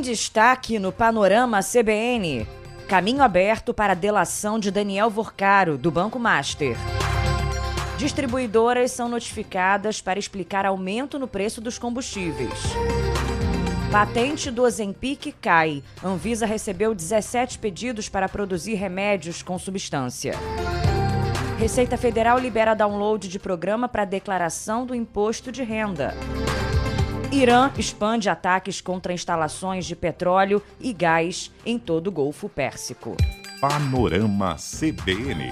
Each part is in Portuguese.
destaque no Panorama CBN. Caminho aberto para a delação de Daniel Vorcaro, do Banco Master. Distribuidoras são notificadas para explicar aumento no preço dos combustíveis. Patente do Ozempic cai. Anvisa recebeu 17 pedidos para produzir remédios com substância. Receita Federal libera download de programa para declaração do imposto de renda. Irã expande ataques contra instalações de petróleo e gás em todo o Golfo Pérsico. Panorama CBN.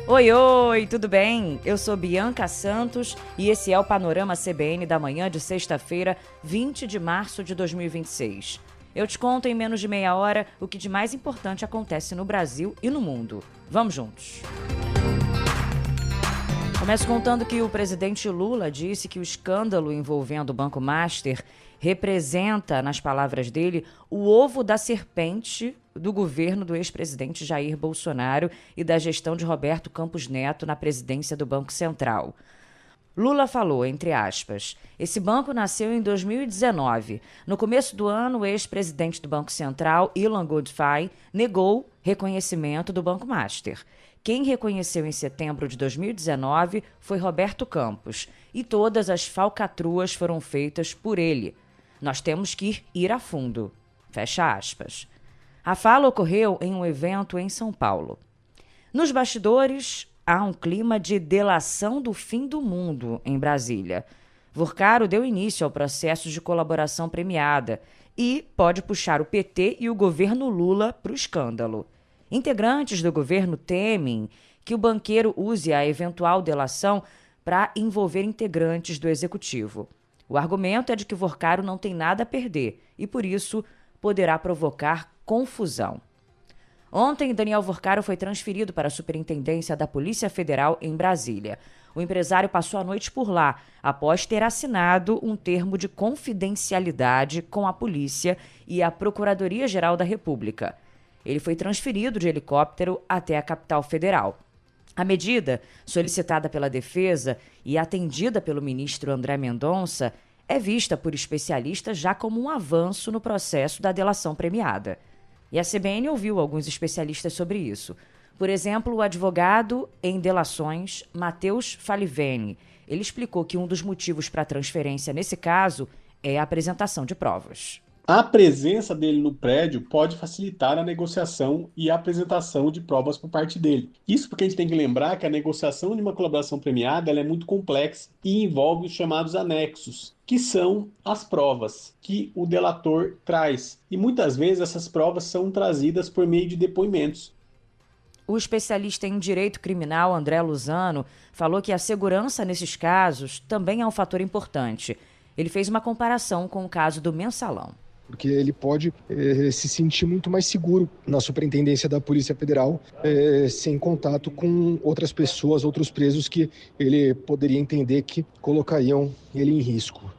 Oi, tudo bem? Eu sou Bianca Santos e esse é o Panorama CBN da manhã de sexta-feira, 20 de março de 2026. Eu te conto em menos de meia hora o que de mais importante acontece no Brasil e no mundo. Vamos juntos! Começo contando que o presidente Lula disse que o escândalo envolvendo o Banco Master representa, nas palavras dele, o ovo da serpente do governo do ex-presidente Jair Bolsonaro e da gestão de Roberto Campos Neto na presidência do Banco Central. Lula falou, entre aspas, esse banco nasceu em 2019. No começo do ano, o ex-presidente do Banco Central, Ilan Goldfein, negou reconhecimento do Banco Master. Quem reconheceu em setembro de 2019 foi Roberto Campos, e todas as falcatruas foram feitas por ele. Nós temos que ir a fundo. Fecha aspas. A fala ocorreu em um evento em São Paulo. Nos bastidores, há um clima de delação do fim do mundo em Brasília. Vorcaro deu início ao processo de colaboração premiada e pode puxar o PT e o governo Lula para o escândalo. Integrantes do governo temem que o banqueiro use a eventual delação para envolver integrantes do executivo. O argumento é de que Vorcaro não tem nada a perder e, por isso, poderá provocar confusão. Ontem, Daniel Vorcaro foi transferido para a Superintendência da Polícia Federal em Brasília. O empresário passou a noite por lá, após ter assinado um termo de confidencialidade com a polícia e a Procuradoria-Geral da República. Ele foi transferido de helicóptero até a capital federal. A medida, solicitada pela Defesa e atendida pelo ministro André Mendonça, é vista por especialistas já como um avanço no processo da delação premiada. E a CBN ouviu alguns especialistas sobre isso. Por exemplo, o advogado em delações, Matheus Falivene. Ele explicou que um dos motivos para a transferência nesse caso é a apresentação de provas. A presença dele no prédio pode facilitar a negociação e a apresentação de provas por parte dele. Isso porque a gente tem que lembrar que a negociação de uma colaboração premiada ela é muito complexa e envolve os chamados anexos, que são as provas que o delator traz. E muitas vezes essas provas são trazidas por meio de depoimentos. O especialista em direito criminal, André Luzano, falou que a segurança nesses casos também é um fator importante. Ele fez uma comparação com o caso do Mensalão. Porque ele pode se sentir muito mais seguro na superintendência da Polícia Federal, sem contato com outras pessoas, outros presos que ele poderia entender que colocariam ele em risco.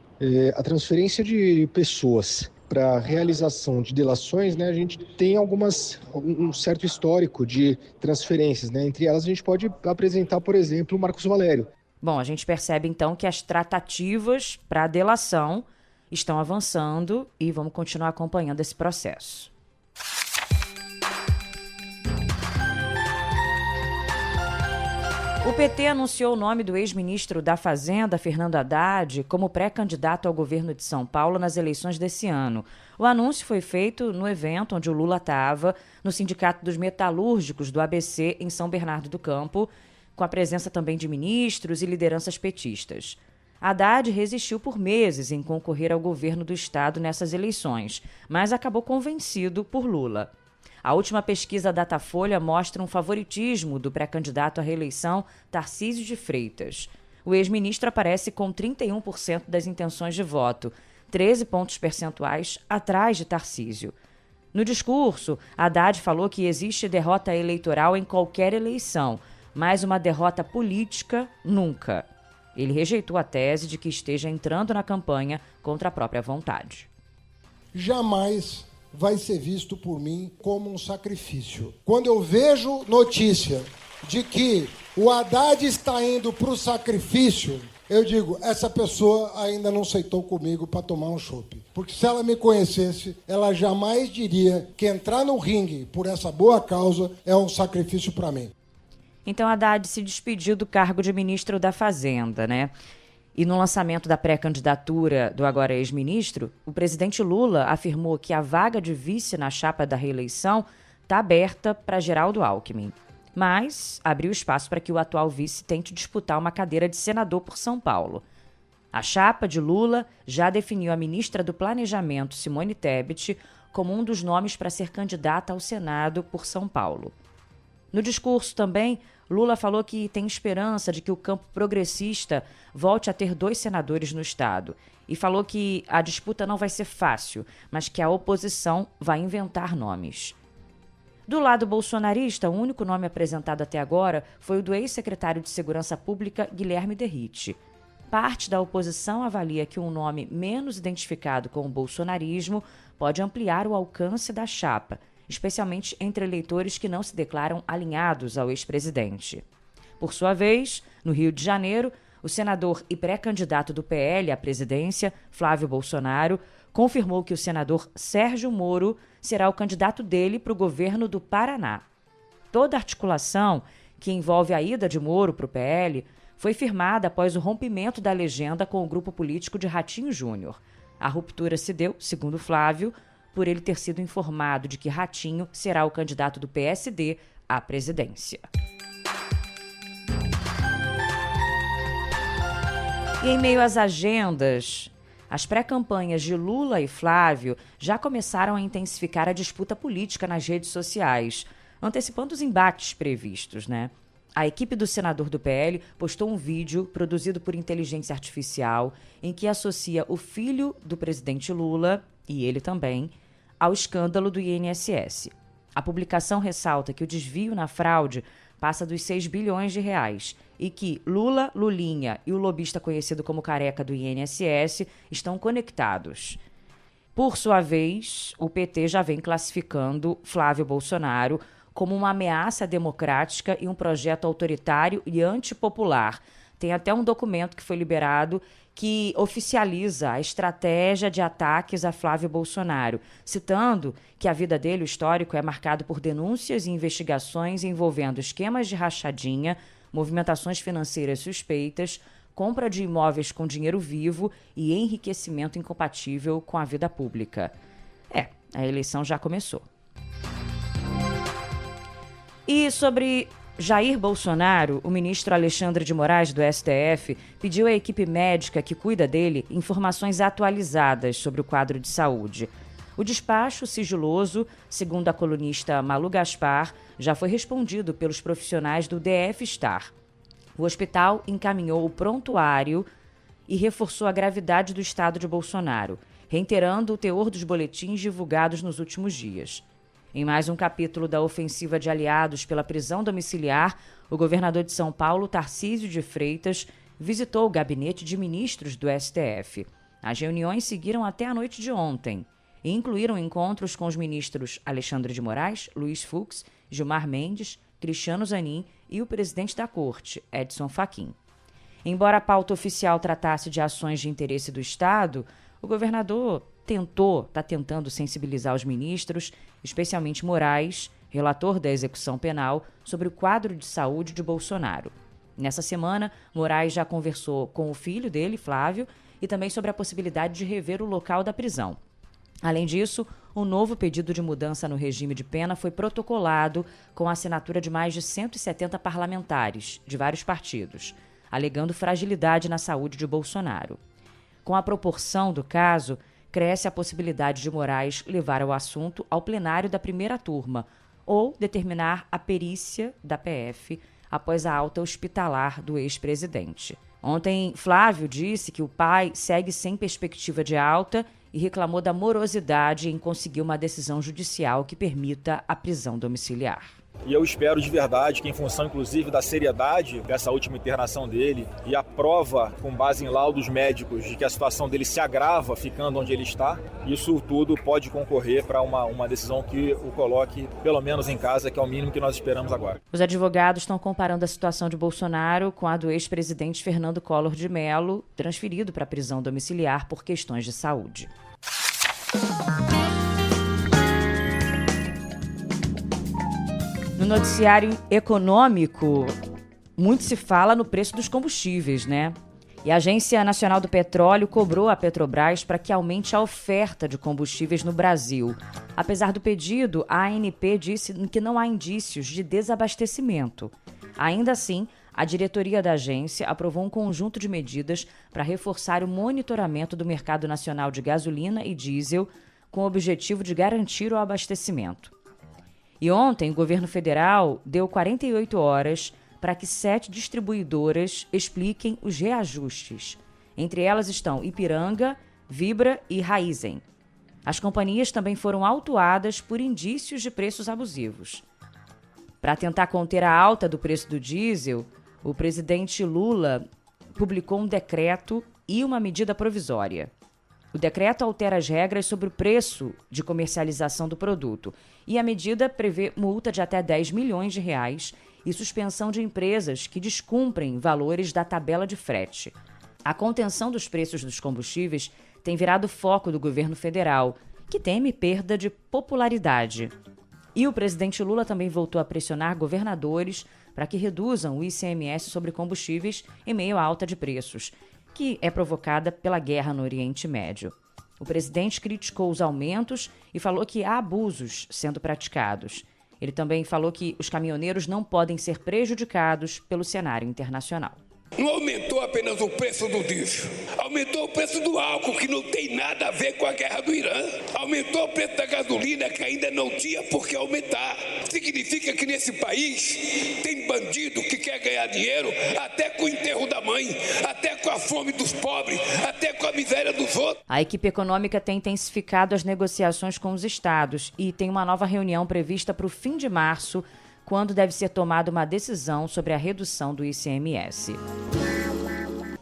A transferência de pessoas para a realização de delações, né, a gente tem um certo histórico de transferências, né? Entre elas a gente pode apresentar, por exemplo, o Marcos Valério. Bom, a gente percebe então que as tratativas para a delação estão avançando e vamos continuar acompanhando esse processo. O PT anunciou o nome do ex-ministro da Fazenda, Fernando Haddad, como pré-candidato ao governo de São Paulo nas eleições desse ano. O anúncio foi feito no evento onde o Lula estava, no Sindicato dos Metalúrgicos do ABC, em São Bernardo do Campo, com a presença também de ministros e lideranças petistas. Haddad resistiu por meses em concorrer ao governo do estado nessas eleições, mas acabou convencido por Lula. A última pesquisa Datafolha mostra um favoritismo do pré-candidato à reeleição Tarcísio de Freitas. O ex-ministro aparece com 31% das intenções de voto, 13 pontos percentuais atrás de Tarcísio. No discurso, Haddad falou que existe derrota eleitoral em qualquer eleição, mas uma derrota política nunca. Ele rejeitou a tese de que esteja entrando na campanha contra a própria vontade. Jamais vai ser visto por mim como um sacrifício. Quando eu vejo notícia de que o Haddad está indo para o sacrifício, eu digo, essa pessoa ainda não aceitou comigo para tomar um chopp. Porque se ela me conhecesse, ela jamais diria que entrar no ringue por essa boa causa é um sacrifício para mim. Então, Haddad se despediu do cargo de ministro da Fazenda, né? E no lançamento da pré-candidatura do agora ex-ministro, o presidente Lula afirmou que a vaga de vice na chapa da reeleição está aberta para Geraldo Alckmin. Mas abriu espaço para que o atual vice tente disputar uma cadeira de senador por São Paulo. A chapa de Lula já definiu a ministra do Planejamento, Simone Tebet, como um dos nomes para ser candidata ao Senado por São Paulo. No discurso também, Lula falou que tem esperança de que o campo progressista volte a ter 2 senadores no estado e falou que a disputa não vai ser fácil, mas que a oposição vai inventar nomes. Do lado bolsonarista, o único nome apresentado até agora foi o do ex-secretário de Segurança Pública, Guilherme Derrite. Parte da oposição avalia que um nome menos identificado com o bolsonarismo pode ampliar o alcance da chapa, especialmente entre eleitores que não se declaram alinhados ao ex-presidente. Por sua vez, no Rio de Janeiro, o senador e pré-candidato do PL à presidência, Flávio Bolsonaro, confirmou que o senador Sérgio Moro será o candidato dele para o governo do Paraná. Toda a articulação que envolve a ida de Moro para o PL foi firmada após o rompimento da legenda com o grupo político de Ratinho Júnior. A ruptura se deu, segundo Flávio, por ele ter sido informado de que Ratinho será o candidato do PSD à presidência. E em meio às agendas, as pré-campanhas de Lula e Flávio já começaram a intensificar a disputa política nas redes sociais, antecipando os embates previstos, né? A equipe do senador do PL postou um vídeo produzido por inteligência artificial em que associa o filho do presidente Lula, e ele também, ao escândalo do INSS. A publicação ressalta que o desvio na fraude passa dos 6 bilhões de reais e que Lula, Lulinha e o lobista conhecido como Careca do INSS estão conectados. Por sua vez, o PT já vem classificando Flávio Bolsonaro como uma ameaça democrática e um projeto autoritário e antipopular. Tem até um documento que foi liberado que oficializa a estratégia de ataques a Flávio Bolsonaro, citando que a vida dele, o histórico, é marcado por denúncias e investigações envolvendo esquemas de rachadinha, movimentações financeiras suspeitas, compra de imóveis com dinheiro vivo e enriquecimento incompatível com a vida pública. A eleição já começou. E sobre Jair Bolsonaro, o ministro Alexandre de Moraes, do STF, pediu à equipe médica que cuida dele informações atualizadas sobre o quadro de saúde. O despacho sigiloso, segundo a colunista Malu Gaspar, já foi respondido pelos profissionais do DF Star. O hospital encaminhou o prontuário e reforçou a gravidade do estado de Bolsonaro, reiterando o teor dos boletins divulgados nos últimos dias. Em mais um capítulo da ofensiva de aliados pela prisão domiciliar, o governador de São Paulo, Tarcísio de Freitas, visitou o gabinete de ministros do STF. As reuniões seguiram até a noite de ontem e incluíram encontros com os ministros Alexandre de Moraes, Luiz Fux, Gilmar Mendes, Cristiano Zanin e o presidente da Corte, Edson Fachin. Embora a pauta oficial tratasse de ações de interesse do Estado, o governador está tentando sensibilizar os ministros, especialmente Moraes, relator da execução penal, sobre o quadro de saúde de Bolsonaro. Nessa semana, Moraes já conversou com o filho dele, Flávio, e também sobre a possibilidade de rever o local da prisão. Além disso, um novo pedido de mudança no regime de pena foi protocolado com a assinatura de mais de 170 parlamentares de vários partidos, alegando fragilidade na saúde de Bolsonaro. Com a proporção do caso, cresce a possibilidade de Moraes levar o assunto ao plenário da primeira turma ou determinar a perícia da PF após a alta hospitalar do ex-presidente. Ontem, Flávio disse que o pai segue sem perspectiva de alta e reclamou da morosidade em conseguir uma decisão judicial que permita a prisão domiciliar. E eu espero de verdade que, em função inclusive da seriedade dessa última internação dele e a prova com base em laudos médicos de que a situação dele se agrava ficando onde ele está, isso tudo pode concorrer para uma decisão que o coloque pelo menos em casa, que é o mínimo que nós esperamos agora. Os advogados estão comparando a situação de Bolsonaro com a do ex-presidente Fernando Collor de Mello, transferido para a prisão domiciliar por questões de saúde. No noticiário econômico, muito se fala no preço dos combustíveis, né? E a Agência Nacional do Petróleo cobrou a Petrobras para que aumente a oferta de combustíveis no Brasil. Apesar do pedido, a ANP disse que não há indícios de desabastecimento. Ainda assim, a diretoria da agência aprovou um conjunto de medidas para reforçar o monitoramento do mercado nacional de gasolina e diesel, com o objetivo de garantir o abastecimento. E ontem, o governo federal deu 48 horas para que 7 distribuidoras expliquem os reajustes. Entre elas estão Ipiranga, Vibra e Raizen. As companhias também foram autuadas por indícios de preços abusivos. Para tentar conter a alta do preço do diesel, o presidente Lula publicou um decreto e uma medida provisória. O decreto altera as regras sobre o preço de comercialização do produto e a medida prevê multa de até R$10 milhões e suspensão de empresas que descumprem valores da tabela de frete. A contenção dos preços dos combustíveis tem virado foco do governo federal, que teme perda de popularidade. E o presidente Lula também voltou a pressionar governadores para que reduzam o ICMS sobre combustíveis em meio à alta de preços, que é provocada pela guerra no Oriente Médio. O presidente criticou os aumentos e falou que há abusos sendo praticados. Ele também falou que os caminhoneiros não podem ser prejudicados pelo cenário internacional. Não aumentou apenas o preço do diesel, aumentou o preço do álcool, que não tem nada a ver com a guerra do Irã. Aumentou o preço da gasolina, que ainda não tinha por que aumentar. Significa que nesse país tem bandido que quer ganhar dinheiro até com o enterro da mãe, até com a fome dos pobres, até com a miséria dos outros. A equipe econômica tem intensificado as negociações com os estados e tem uma nova reunião prevista para o fim de março, quando deve ser tomada uma decisão sobre a redução do ICMS.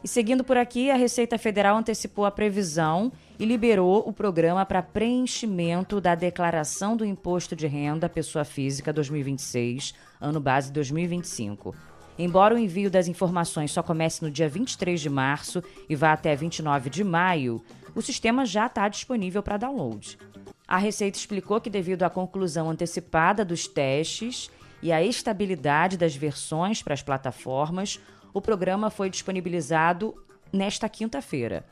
E seguindo por aqui, a Receita Federal antecipou a previsão e liberou o programa para preenchimento da declaração do Imposto de Renda Pessoa Física 2026, ano base 2025. Embora o envio das informações só comece no dia 23 de março e vá até 29 de maio, o sistema já está disponível para download. A Receita explicou que, devido à conclusão antecipada dos testes e a estabilidade das versões para as plataformas, o programa foi disponibilizado nesta quinta-feira.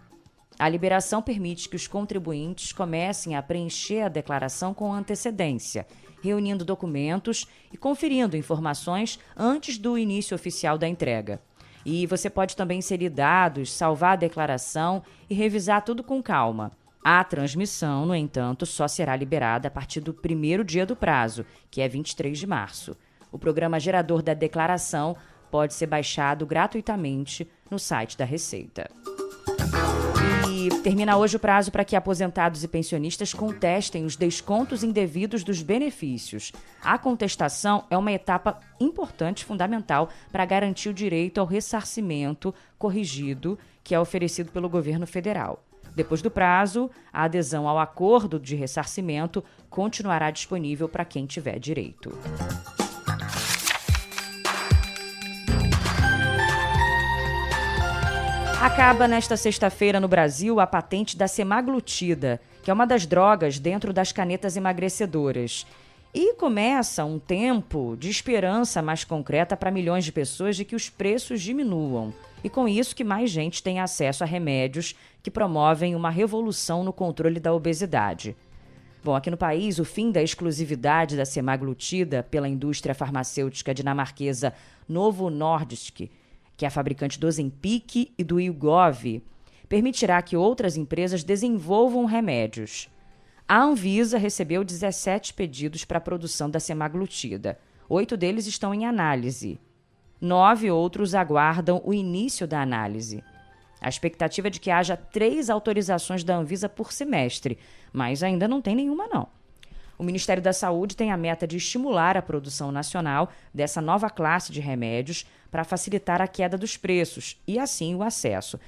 A liberação permite que os contribuintes comecem a preencher a declaração com antecedência, reunindo documentos e conferindo informações antes do início oficial da entrega. E você pode também inserir dados, salvar a declaração e revisar tudo com calma. A transmissão, no entanto, só será liberada a partir do primeiro dia do prazo, que é 23 de março. O programa gerador da declaração pode ser baixado gratuitamente no site da Receita. E termina hoje o prazo para que aposentados e pensionistas contestem os descontos indevidos dos benefícios. A contestação é uma etapa importante e fundamental para garantir o direito ao ressarcimento corrigido que é oferecido pelo governo federal. Depois do prazo, a adesão ao acordo de ressarcimento continuará disponível para quem tiver direito. Acaba nesta sexta-feira no Brasil a patente da semaglutida, que é uma das drogas dentro das canetas emagrecedoras. E começa um tempo de esperança mais concreta para milhões de pessoas de que os preços diminuam. E com isso que mais gente tem acesso a remédios que promovem uma revolução no controle da obesidade. Bom, aqui no país, o fim da exclusividade da semaglutida pela indústria farmacêutica dinamarquesa Novo Nordisk, que é a fabricante do Ozempic e do Wegovy, permitirá que outras empresas desenvolvam remédios. A Anvisa recebeu 17 pedidos para a produção da semaglutida. 8 deles estão em análise. 9 outros aguardam o início da análise. A expectativa é de que haja 3 autorizações da Anvisa por semestre, mas ainda não tem nenhuma, não. O Ministério da Saúde tem a meta de estimular a produção nacional dessa nova classe de remédios para facilitar a queda dos preços e, assim, o acesso.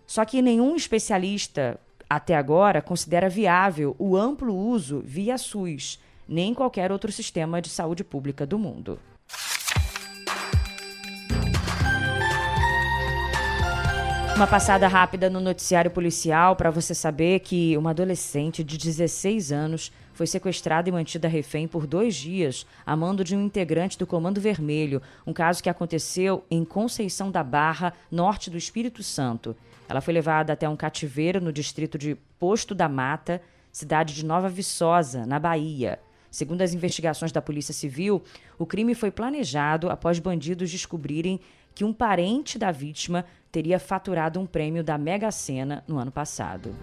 Só que nenhum especialista, até agora, considera viável o amplo uso via SUS, nem qualquer outro sistema de saúde pública do mundo. Uma passada rápida no noticiário policial para você saber que uma adolescente de 16 anos foi sequestrada e mantida refém por 2 dias a mando de um integrante do Comando Vermelho, um caso que aconteceu em Conceição da Barra, norte do Espírito Santo. Ela foi levada até um cativeiro no distrito de Posto da Mata, cidade de Nova Viçosa, na Bahia. Segundo as investigações da Polícia Civil, o crime foi planejado após bandidos descobrirem que um parente da vítima teria faturado um prêmio da Mega Sena no ano passado.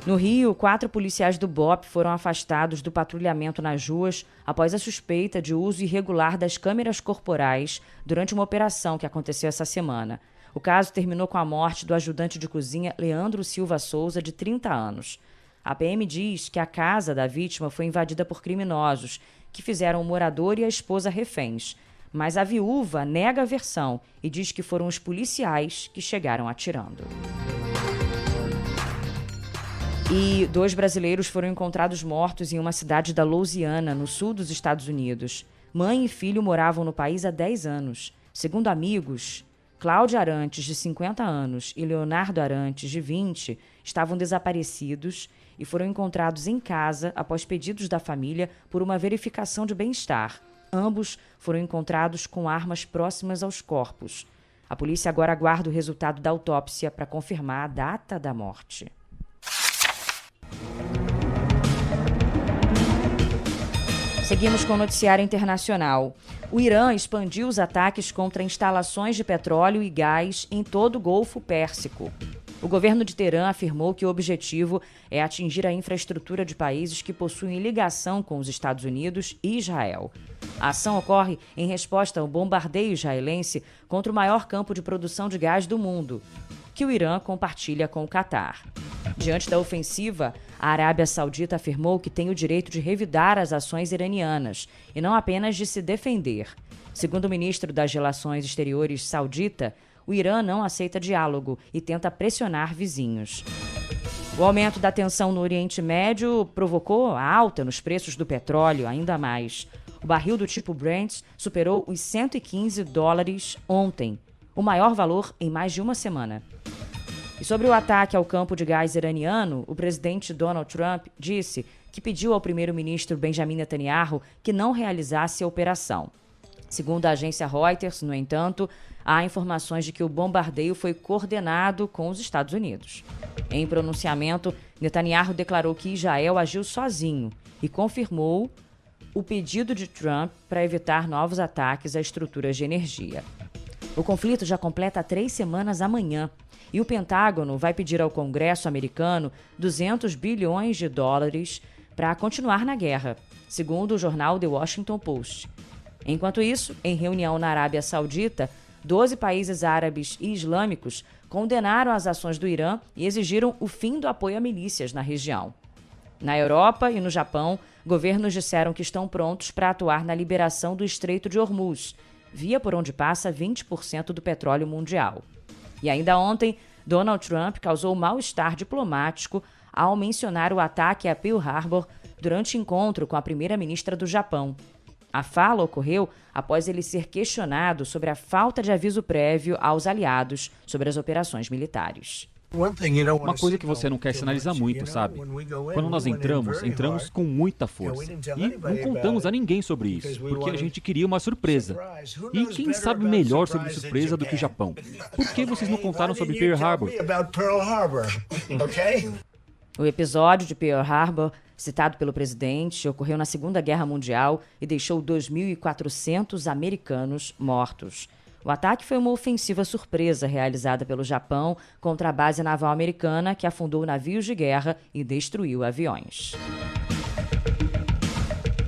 No Rio, 4 policiais do BOPE foram afastados do patrulhamento nas ruas após a suspeita de uso irregular das câmeras corporais durante uma operação que aconteceu essa semana. O caso terminou com a morte do ajudante de cozinha Leandro Silva Souza, de 30 anos. A PM diz que a casa da vítima foi invadida por criminosos, que fizeram o morador e a esposa reféns. Mas a viúva nega a versão e diz que foram os policiais que chegaram atirando. E 2 brasileiros foram encontrados mortos em uma cidade da Louisiana, no sul dos Estados Unidos. Mãe e filho moravam no país há 10 anos. Segundo amigos, Cláudia Arantes, de 50 anos, e Leonardo Arantes, de 20, estavam desaparecidos e foram encontrados em casa após pedidos da família por uma verificação de bem-estar. Ambos foram encontrados com armas próximas aos corpos. A polícia agora aguarda o resultado da autópsia para confirmar a data da morte. Seguimos com o noticiário internacional. O Irã expandiu os ataques contra instalações de petróleo e gás em todo o Golfo Pérsico. O governo de Teherã afirmou que o objetivo é atingir a infraestrutura de países que possuem ligação com os Estados Unidos e Israel. A ação ocorre em resposta ao bombardeio israelense contra o maior campo de produção de gás do mundo, que o Irã compartilha com o Catar. Diante da ofensiva, a Arábia Saudita afirmou que tem o direito de revidar as ações iranianas e não apenas de se defender. Segundo o ministro das Relações Exteriores saudita, o Irã não aceita diálogo e tenta pressionar vizinhos. O aumento da tensão no Oriente Médio provocou a alta nos preços do petróleo ainda mais. O barril do tipo Brent superou os $115 ontem, o maior valor em mais de uma semana. E sobre o ataque ao campo de gás iraniano, o presidente Donald Trump disse que pediu ao primeiro-ministro Benjamin Netanyahu que não realizasse a operação. Segundo a agência Reuters, no entanto, há informações de que o bombardeio foi coordenado com os Estados Unidos. Em pronunciamento, Netanyahu declarou que Israel agiu sozinho e confirmou o pedido de Trump para evitar novos ataques a estruturas de energia. O conflito já completa 3 semanas amanhã e o Pentágono vai pedir ao Congresso americano $200 bilhões para continuar na guerra, segundo o jornal The Washington Post. Enquanto isso, em reunião na Arábia Saudita, 12 países árabes e islâmicos condenaram as ações do Irã e exigiram o fim do apoio a milícias na região. Na Europa e no Japão, governos disseram que estão prontos para atuar na liberação do Estreito de Hormuz, via por onde passa 20% do petróleo mundial. E ainda ontem, Donald Trump causou mal-estar diplomático ao mencionar o ataque a Pearl Harbor durante encontro com a primeira-ministra do Japão. A fala ocorreu após ele ser questionado sobre a falta de aviso prévio aos aliados sobre as operações militares. Uma coisa que você não quer sinalizar muito, sabe? Quando nós entramos com muita força. E não contamos a ninguém sobre isso, porque a gente queria uma surpresa. E quem sabe melhor sobre surpresa do que o Japão? Por que vocês não contaram sobre Pearl Harbor? O episódio de Pearl Harbor, citado pelo presidente, ocorreu na Segunda Guerra Mundial e deixou 2.400 americanos mortos. O ataque foi uma ofensiva surpresa realizada pelo Japão contra a base naval americana que afundou navios de guerra e destruiu aviões.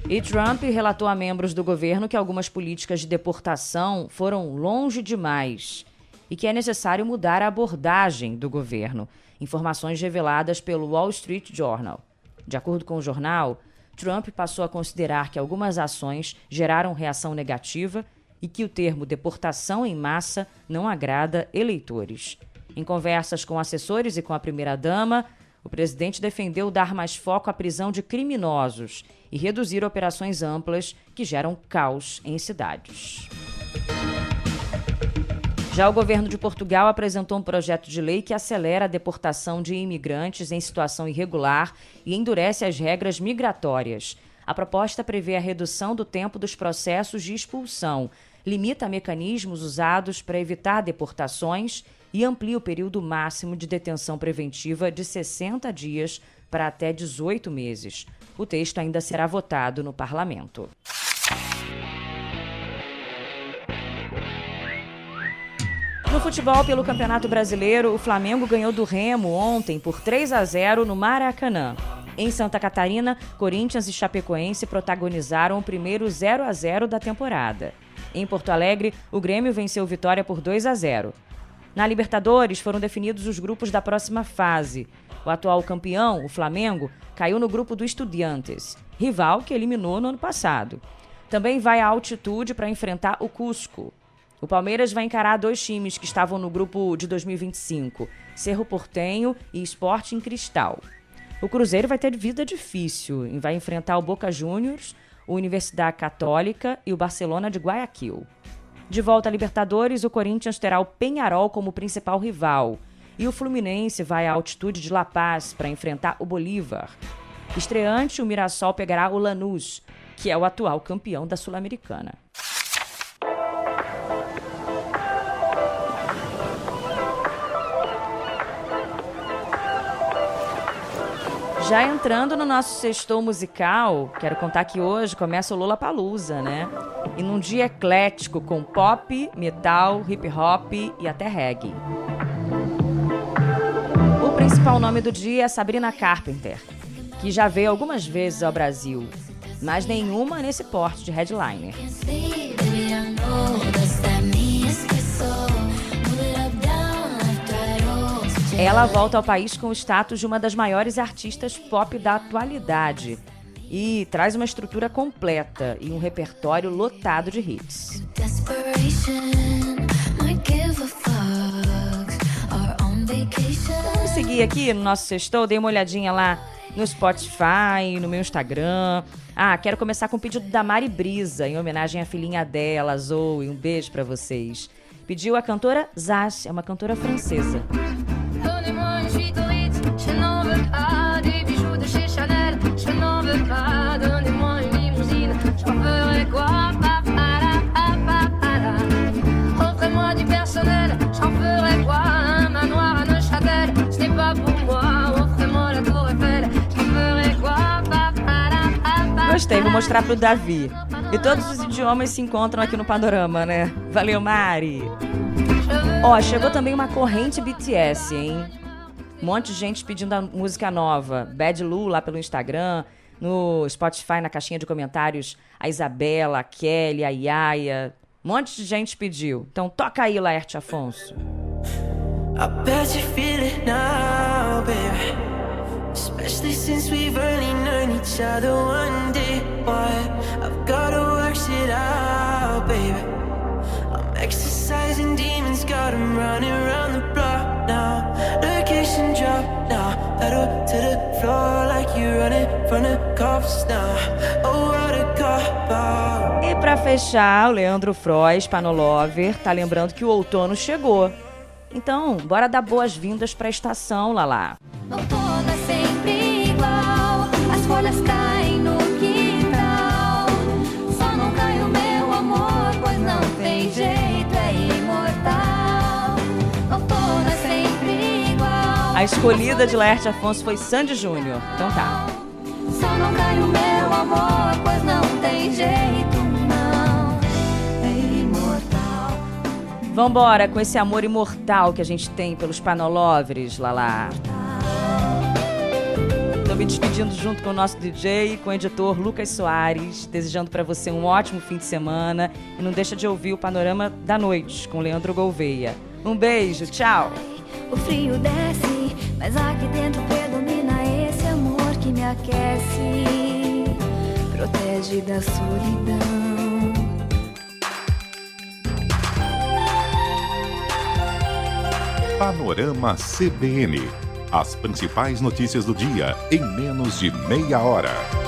E Trump relatou a membros do governo que algumas políticas de deportação foram longe demais e que é necessário mudar a abordagem do governo. Informações reveladas pelo Wall Street Journal. De acordo com o jornal, Trump passou a considerar que algumas ações geraram reação negativa e que o termo deportação em massa não agrada eleitores. Em conversas com assessores e com a primeira-dama, o presidente defendeu dar mais foco à prisão de criminosos e reduzir operações amplas que geram caos em cidades. Já o governo de Portugal apresentou um projeto de lei que acelera a deportação de imigrantes em situação irregular e endurece as regras migratórias. A proposta prevê a redução do tempo dos processos de expulsão, limita mecanismos usados para evitar deportações e amplia o período máximo de detenção preventiva de 60 dias para até 18 meses. O texto ainda será votado no parlamento. No futebol, pelo Campeonato Brasileiro, o Flamengo ganhou do Remo ontem por 3-0 no Maracanã. Em Santa Catarina, Corinthians e Chapecoense protagonizaram o primeiro 0-0 da temporada. Em Porto Alegre, o Grêmio venceu Vitória por 2-0. Na Libertadores, foram definidos os grupos da próxima fase. O atual campeão, o Flamengo, caiu no grupo do Estudiantes, rival que eliminou no ano passado. Também vai à altitude para enfrentar o Cusco. O Palmeiras vai encarar dois times que estavam no grupo de 2025, Cerro Porteño e Sporting Cristal. O Cruzeiro vai ter vida difícil e vai enfrentar o Boca Juniors, a Universidade Católica e o Barcelona de Guayaquil. De volta à Libertadores, o Corinthians terá o Peñarol como principal rival e o Fluminense vai à altitude de La Paz para enfrentar o Bolívar. Estreante, o Mirassol pegará o Lanús, que é o atual campeão da Sul-Americana. Já entrando no nosso sextou musical, quero contar que hoje começa o Lollapalooza, né? E num dia eclético com pop, metal, hip hop e até reggae. O principal nome do dia é Sabrina Carpenter, que já veio algumas vezes ao Brasil, mas nenhuma nesse porte de headliner. Ela volta ao país com o status de uma das maiores artistas pop da atualidade e traz uma estrutura completa e um repertório lotado de hits. Vamos seguir aqui no nosso sextou, dei uma olhadinha lá no Spotify, no meu Instagram. Quero começar com o pedido da Mari Brisa, em homenagem à filhinha dela, Zoe. Um beijo pra vocês. Pediu a cantora Zaz, é uma cantora francesa. Donnez-moi une suite au Ritz, je n'en veux pas des bijoux de chez Chanel, je n'en veux pas. Donnez-moi une limousine, j'en ferai quoi? Offrez-moi du personnel, j'en ferai quoi? Un manoir à Neuchâtel, ce n'est pas pour moi. Offrez-moi la Tour Eiffel, j'en ferai quoi? Gostei, vou mostrar pro Davi. E todos os idiomas se encontram aqui no Panorama, né? Valeu, Mari! Chegou também uma corrente BTS, hein? Um monte de gente pedindo a música nova. Bad Lu lá pelo Instagram, no Spotify, na caixinha de comentários, a Isabela, a Kelly, a Yaya. Um monte de gente pediu. Então toca aí, Laerte Afonso. I bet you feel it now, baby. Especially since we've only known each other one day. But I've gotta work shit out, baby. Exercising demons, got them running around the block now. Location drop now, pedal to the floor like you running from the cops now. Oh, what a cop. E pra fechar, o Leandro Frois, Panolover, tá lembrando que o outono chegou. Então, bora dar boas-vindas pra estação, Lala. Outono é sempre igual, as folhas caem no quintal. Só não cai o meu amor, pois não tem jeito. A escolhida de Laerte Afonso foi Sandy Júnior. Então tá. Só não cai o meu amor, pois não tem jeito, não. É imortal. Vambora com esse amor imortal que a gente tem pelos Panolovers, Lala. Tô me despedindo junto com o nosso DJ e com o editor Lucas Soares, desejando pra você um ótimo fim de semana e não deixa de ouvir o Panorama da Noite com Leandro Gouveia. Um beijo, tchau! O frio desce, mas aqui dentro predomina esse amor que me me aquece, protege da solidão. Panorama CBN. As principais notícias do dia em menos de meia hora.